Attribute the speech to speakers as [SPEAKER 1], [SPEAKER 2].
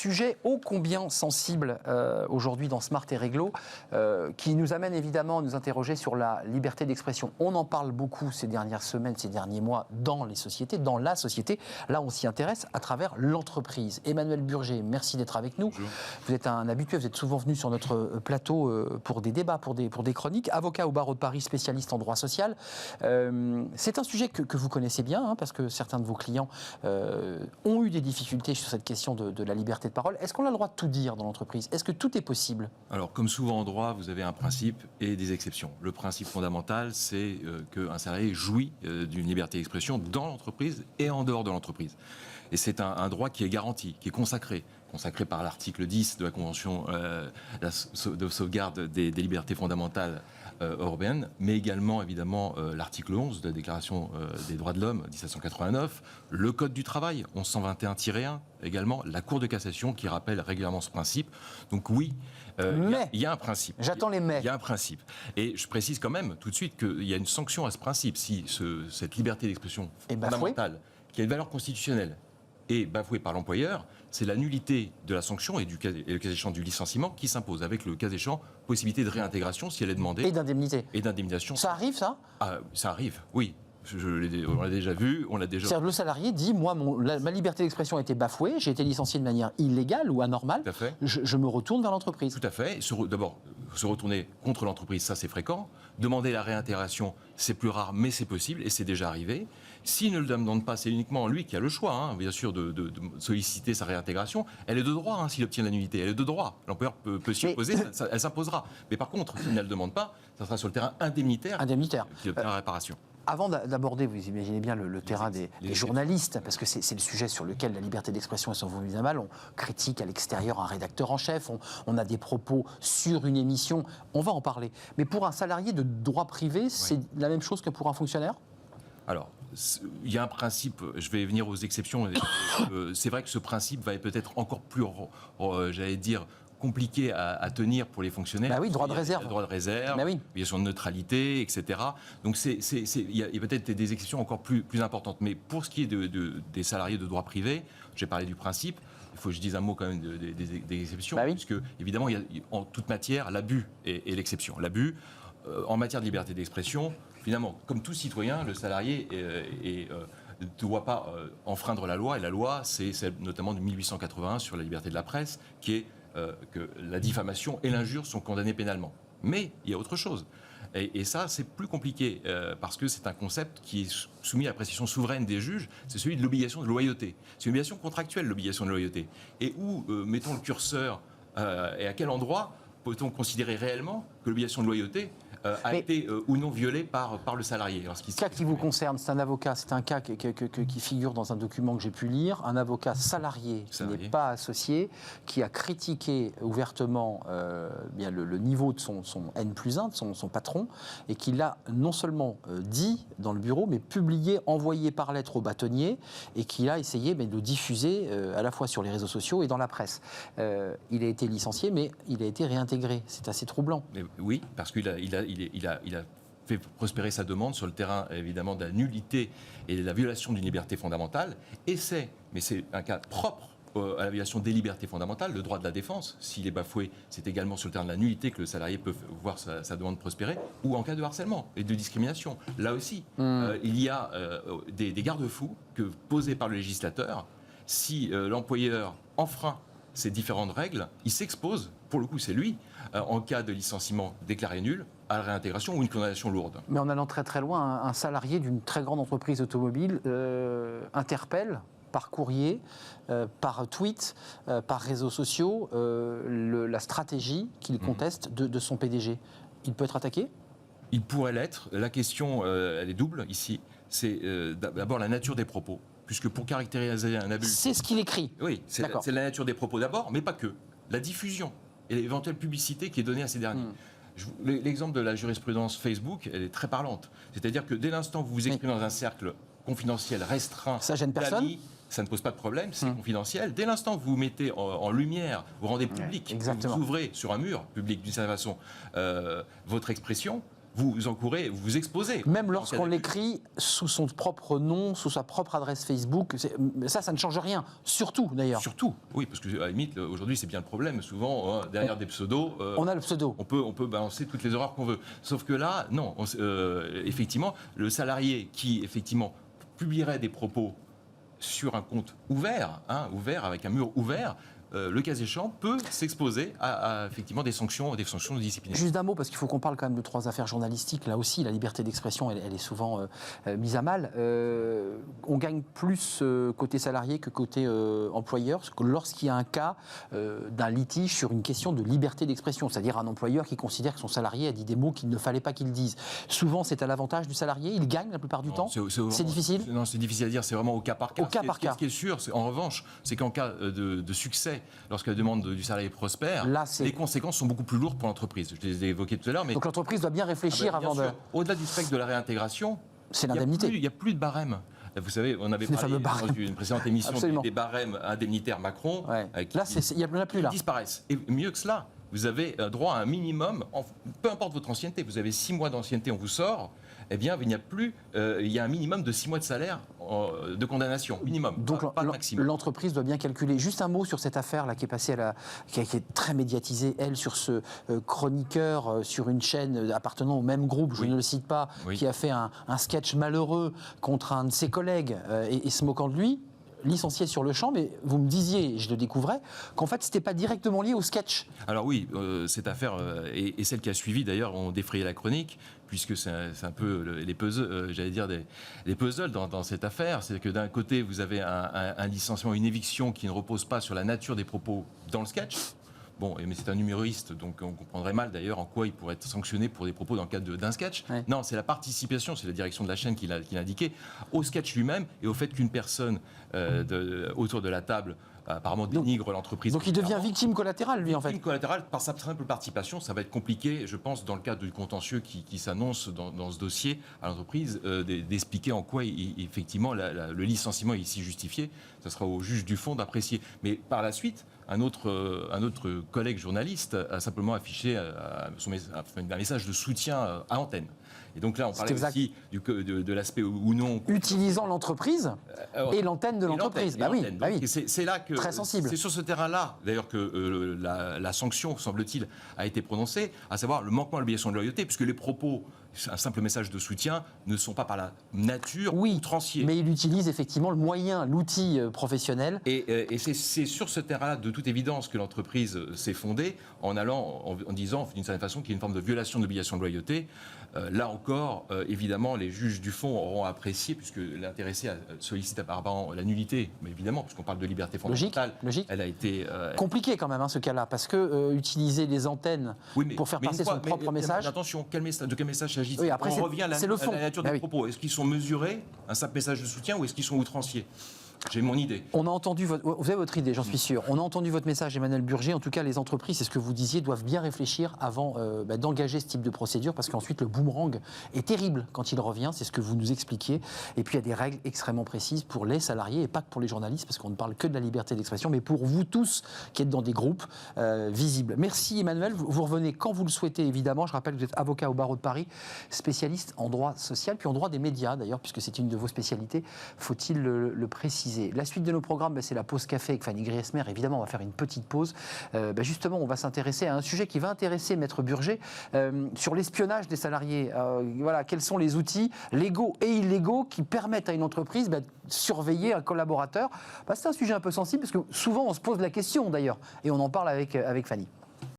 [SPEAKER 1] Sujet ô combien sensible aujourd'hui dans Smart et Réglo, qui nous amène évidemment à nous interroger sur la liberté d'expression. On en parle beaucoup ces dernières semaines, ces derniers mois dans les sociétés, dans la société. Là, on s'y intéresse à travers l'entreprise. Emmanuel Burger, merci d'être avec nous.
[SPEAKER 2] Bonjour.
[SPEAKER 1] Vous êtes un habitué, vous êtes souvent venu sur notre plateau pour des débats, pour des chroniques. Avocat au barreau de Paris, spécialiste en droit social. C'est un sujet que vous connaissez bien, hein, parce que certains de vos clients ont eu des difficultés sur cette question de la liberté de parole. Est-ce qu'on a le droit de tout dire dans l'entreprise? Est-ce que tout est possible?
[SPEAKER 2] Alors, comme souvent en droit, vous avez un principe et des exceptions. Le principe fondamental, c'est qu'un salarié jouit d'une liberté d'expression dans l'entreprise et en dehors de l'entreprise. Et c'est un droit qui est garanti, qui est consacré par l'article 10 de la Convention de sauvegarde des libertés fondamentales européennes, mais également, évidemment, l'article 11 de la Déclaration des droits de l'homme, 1789, le Code du travail, 1121-1, également, la Cour de cassation qui rappelle régulièrement ce principe. Donc oui, il y a un principe.
[SPEAKER 1] J'attends les mais.
[SPEAKER 2] Il y a un principe. Et je précise quand même tout de suite qu'il y a une sanction à ce principe. Si cette liberté d'expression fondamentale, qui a une valeur constitutionnelle, est bafouée par l'employeur, c'est la nullité de la sanction et le cas échéant du licenciement qui s'impose, avec le cas échéant possibilité de réintégration si elle est demandée.
[SPEAKER 1] Et d'indemnité.
[SPEAKER 2] Et d'indemnisation.
[SPEAKER 1] Ça arrive, ça?
[SPEAKER 2] Ça arrive, oui. On l'a déjà vu, on l'a déjà...
[SPEAKER 1] C'est-à-dire le salarié dit, moi, ma liberté d'expression a été bafouée, j'ai été licencié de manière illégale ou anormale,
[SPEAKER 2] Tout à fait.
[SPEAKER 1] Je me retourne vers l'entreprise.
[SPEAKER 2] Tout à fait. D'abord, se retourner contre l'entreprise, ça c'est fréquent. Demander la réintégration, c'est plus rare, mais c'est possible, et c'est déjà arrivé. S'il ne le demande pas, c'est uniquement lui qui a le choix, hein, bien sûr, de solliciter sa réintégration. Elle est de droit, hein, s'il obtient la nullité, elle est de droit. L'employeur peut s'y opposer, elle s'imposera. Mais par contre, s'il ne le demande pas, ça sera sur le terrain indemnitaire. Qui obtient la réparation.
[SPEAKER 1] Avant d'aborder, vous imaginez bien le terrain des journalistes, parce que c'est le sujet sur lequel la liberté d'expression est souvent mise à mal. On critique à l'extérieur un rédacteur en chef, on a des propos sur une émission, on va en parler. Mais pour un salarié de droit privé, c'est la même chose que pour un fonctionnaire?
[SPEAKER 2] Alors, il y a un principe, je vais venir aux exceptions, c'est vrai que ce principe va être peut-être encore plus, j'allais dire, compliqué à tenir pour les fonctionnaires.
[SPEAKER 1] Bah oui, droit de réserve.
[SPEAKER 2] Droit de réserve,
[SPEAKER 1] bah oui.
[SPEAKER 2] Bien sûr de neutralité, etc. Donc il y a peut-être des exceptions encore plus importantes. Mais pour ce qui est des salariés de droit privé, j'ai parlé du principe, il faut que je dise un mot quand même des exceptions,
[SPEAKER 1] bah oui.
[SPEAKER 2] puisque évidemment, il y a en toute matière, l'abus est l'exception. L'abus, en matière de liberté d'expression, finalement, comme tout citoyen, le salarié ne doit pas enfreindre la loi. Et la loi, c'est celle notamment de 1881 sur la liberté de la presse, qui est que la diffamation et l'injure sont condamnées pénalement. Mais il y a autre chose. Et ça, c'est plus compliqué, parce que c'est un concept qui est soumis à l'appréciation souveraine des juges, c'est celui de l'obligation de loyauté. C'est une obligation contractuelle, l'obligation de loyauté. Et où mettons le curseur, et à quel endroit peut-on considérer réellement que l'obligation de loyauté a été ou non violée par le salarié?
[SPEAKER 1] Le cas qui vous concerne, c'est un avocat, c'est un cas qui figure dans un document que j'ai pu lire, un avocat salarié qui n'est pas associé, qui a critiqué ouvertement bien le niveau de son N+1, de son patron, et qui l'a non seulement dit dans le bureau, mais publié, envoyé par lettre au bâtonnier, et qui a essayé de diffuser à la fois sur les réseaux sociaux et dans la presse. Il a été licencié, mais il a été réintégré. C'est assez troublant.
[SPEAKER 2] Mais oui, parce qu'il a fait prospérer sa demande sur le terrain, évidemment, de la nullité et de la violation d'une liberté fondamentale. Et c'est un cas propre à la violation des libertés fondamentales, le droit de la défense. S'il est bafoué, c'est également sur le terrain de la nullité que le salarié peut voir sa demande prospérer, ou en cas de harcèlement et de discrimination. Là aussi, il y a des garde-fous posés par le législateur. Si l'employeur enfreint ces différentes règles, il s'expose, pour le coup c'est lui, en cas de licenciement déclaré nul, à la réintégration ou une condamnation lourde.
[SPEAKER 1] Mais en allant très très loin, un salarié d'une très grande entreprise automobile interpelle par courrier, par tweet, par réseaux sociaux, la stratégie qu'il conteste de son PDG. Il peut être attaqué ?
[SPEAKER 2] Il pourrait l'être. La question, elle est double ici. C'est d'abord la nature des propos. Puisque pour caractériser un abus...
[SPEAKER 1] C'est ce qu'il écrit.
[SPEAKER 2] Oui, c'est la nature des propos d'abord, mais pas que. La diffusion et l'éventuelle publicité qui est donnée à ces derniers. L'exemple de la jurisprudence Facebook, elle est très parlante. C'est-à-dire que dès l'instant que vous vous exprimez dans un cercle confidentiel, restreint...
[SPEAKER 1] Ça gêne personne ?
[SPEAKER 2] Ça ne pose pas de problème, c'est confidentiel. Dès l'instant que vous mettez en lumière, vous rendez public, vous ouvrez sur un mur public d'une certaine façon votre expression, vous encourez, vous vous exposez.
[SPEAKER 1] Même lorsqu'on l'écrit sous son propre nom, sous sa propre adresse Facebook, ça ne change rien. Surtout, d'ailleurs.
[SPEAKER 2] Surtout, oui, parce que à la limite, aujourd'hui, c'est bien le problème. Souvent, derrière des pseudos,
[SPEAKER 1] on a le pseudo.
[SPEAKER 2] On peut balancer toutes les horreurs qu'on veut. Sauf que là, non. Effectivement, le salarié qui, effectivement, publierait des propos sur un compte ouvert, avec un mur ouvert, le cas échéant, peut s'exposer à effectivement des sanctions disciplinaires.
[SPEAKER 1] Juste d'un mot, parce qu'il faut qu'on parle quand même de 3 affaires journalistiques. Là aussi, la liberté d'expression, elle est souvent mise à mal. On gagne plus côté salarié que côté employeur, parce que lorsqu'il y a un cas d'un litige sur une question de liberté d'expression, c'est-à-dire un employeur qui considère que son salarié a dit des mots qu'il ne fallait pas qu'il dise. Souvent, c'est à l'avantage du salarié, il gagne la plupart du temps. C'est difficile.
[SPEAKER 2] Non, c'est difficile à dire, c'est vraiment au cas par cas.
[SPEAKER 1] Ce
[SPEAKER 2] qui est sûr, en revanche, c'est qu'en cas de succès, lorsque la demande du salarié prospère, les conséquences sont beaucoup plus lourdes pour l'entreprise. Je les ai évoquées tout à l'heure.
[SPEAKER 1] Donc l'entreprise doit bien réfléchir avant de...
[SPEAKER 2] Au-delà du spectre de la réintégration,
[SPEAKER 1] c'est l'indemnité.
[SPEAKER 2] Il n'y a plus de barème. Vous savez, on avait parlé dans une précédente émission des barèmes indemnitaires Macron.
[SPEAKER 1] Là, il n'y en a plus là.
[SPEAKER 2] Ils disparaissent. Et mieux que cela, vous avez droit à un minimum, peu importe votre ancienneté, vous avez 6 mois d'ancienneté, on vous sort, eh bien, il n'y a plus, il y a un minimum de 6 mois de salaire de condamnation, minimum,
[SPEAKER 1] donc,
[SPEAKER 2] pas maximum.
[SPEAKER 1] L'entreprise doit bien calculer. Juste un mot sur cette affaire-là qui est passée qui a été très médiatisée, elle, sur ce chroniqueur sur une chaîne appartenant au même groupe, je ne le cite pas, qui a fait un sketch malheureux contre un de ses collègues et se moquant de lui. Licencié sur le champ, mais vous me disiez, je le découvrais, qu'en fait, ce n'était pas directement lié au sketch.
[SPEAKER 2] Alors oui, cette affaire, et celle qui a suivi d'ailleurs, ont défrayé la chronique, puisque c'est un peu les puzzles, j'allais dire, les puzzles dans cette affaire. C'est que d'un côté, vous avez un licenciement, une éviction qui ne repose pas sur la nature des propos dans le sketch. Bon, mais c'est un humoriste, donc on comprendrait mal d'ailleurs en quoi il pourrait être sanctionné pour des propos dans le cadre d'un sketch. Ouais. Non, c'est la participation, c'est la direction de la chaîne qui l'a indiqué, au sketch lui-même et au fait qu'une personne autour de la table apparemment dénigre l'entreprise.
[SPEAKER 1] Donc il devient victime collatérale, lui, en fait.
[SPEAKER 2] Victime collatérale par sa simple participation. Ça va être compliqué, je pense, dans le cadre du contentieux qui s'annonce dans ce dossier à l'entreprise, d'expliquer en quoi, effectivement, le licenciement est ici justifié. Ça sera au juge du fond d'apprécier. Mais par la suite, un autre collègue journaliste a simplement affiché un message de soutien à Antenne. Et donc là, on parlait aussi de l'aspect ou non...
[SPEAKER 1] Utilisant l'entreprise et l'antenne de l'entreprise. Oui.
[SPEAKER 2] C'est là que...
[SPEAKER 1] Très sensible.
[SPEAKER 2] C'est sur ce terrain-là, d'ailleurs, que la sanction, semble-t-il, a été prononcée, à savoir le manquement à l'obligation de loyauté, puisque les propos, un simple message de soutien, ne sont pas par la nature outranciers.
[SPEAKER 1] Mais il utilise effectivement le moyen, l'outil professionnel.
[SPEAKER 2] Et c'est sur ce terrain-là, de toute évidence, que l'entreprise s'est fondée, en disant, d'une certaine façon, qu'il y a une forme de violation de l'obligation de loyauté. Là encore, évidemment, les juges du fond auront apprécié, puisque l'intéressé sollicite apparemment la nullité, mais évidemment, puisqu'on parle de liberté fondamentale,
[SPEAKER 1] logique.
[SPEAKER 2] Elle a été...
[SPEAKER 1] compliqué quand même, ce cas-là, parce que utiliser les antennes pour faire passer son propre message...
[SPEAKER 2] Attention, de quel message s'agit-il?
[SPEAKER 1] Oui, après,
[SPEAKER 2] on revient à la nature des propos. Est-ce qu'ils sont mesurés, un simple message de soutien, ou est-ce qu'ils sont outranciers? J'ai mon idée.
[SPEAKER 1] On a entendu vous avez votre idée, j'en suis sûr. On a entendu votre message, Emmanuel Burger. En tout cas, les entreprises, c'est ce que vous disiez, doivent bien réfléchir avant d'engager ce type de procédure, parce qu'ensuite, le boomerang est terrible quand il revient. C'est ce que vous nous expliquiez. Et puis, il y a des règles extrêmement précises pour les salariés, et pas que pour les journalistes, parce qu'on ne parle que de la liberté d'expression, mais pour vous tous qui êtes dans des groupes visibles. Merci, Emmanuel. Vous revenez quand vous le souhaitez, évidemment. Je rappelle que vous êtes avocat au barreau de Paris, spécialiste en droit social, puis en droit des médias, d'ailleurs, puisque c'est une de vos spécialités. Faut-il le préciser? La suite de nos programmes, c'est la pause café avec Fanny Griesmer. Évidemment, on va faire une petite pause. Justement, on va s'intéresser à un sujet qui va intéresser Maître Burger sur l'espionnage des salariés. Quels sont les outils légaux et illégaux qui permettent à une entreprise de surveiller un collaborateur? C'est un sujet un peu sensible parce que souvent, on se pose la question d'ailleurs et on en parle avec Fanny.